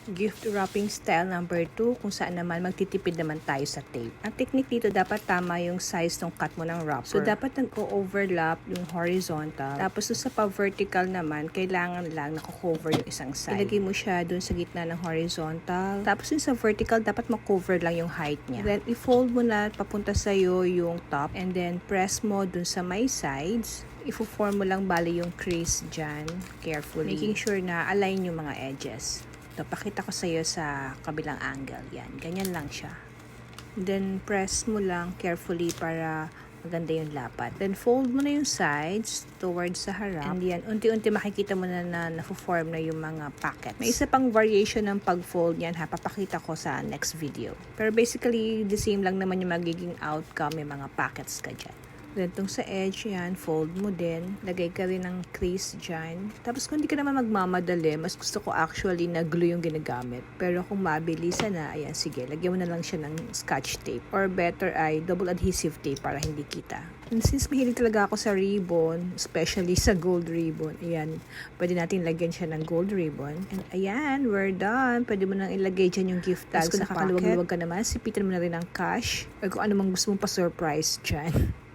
Gift wrapping style number 2, kung saan naman magtitipid naman tayo sa tape. Ang technique dito, dapat tama yung size ng cut mo ng wrapper. So dapat nag-overlap yung horizontal. Tapos sa pa-vertical naman, kailangan lang nako-cover yung isang side. Ilagay mo siya dun sa gitna ng horizontal. Tapos yung sa vertical, dapat ma-cover lang yung height niya. Then i-fold mo na papunta sa'yo yung top. And then press mo dun sa may sides. Ifo-form mo lang bali yung crease dyan, carefully. Making sure na align yung mga edges. Ito, pakita ko sa iyo sa kabilang angle. Yan, ganyan lang siya. Then, press mo lang carefully para maganda yung lapat. Then, fold mo na yung sides towards sa harap. And yan, unti-unti makikita mo na na-form na yung mga pockets. May isa pang variation ng pag-fold yan ha. Papakita ko sa next video. Pero basically, the same lang naman yung magiging outcome. May mga pockets ka dyan. Then, itong sa edge, yan, fold mo din. Lagay ka rin ng crease dyan. Tapos, kung hindi ka naman magmamadali, mas gusto ko actually na glue yung ginagamit. Pero kung mabilisan na, ayan, sige, lagyan mo na lang siya ng scotch tape. Or better ay double adhesive tape para hindi kita. And since mahilig talaga ako sa ribbon, especially sa gold ribbon, ayan, pwede natin lagyan siya ng gold ribbon. And ayan, we're done. Pwede mo nang ilagay dyan yung gift tag sa pocket. Kung nakakaluwag-luwag ka naman, sipitan mo na rin ang cash. Or kung ano mang gusto mong pa-surprise dyan.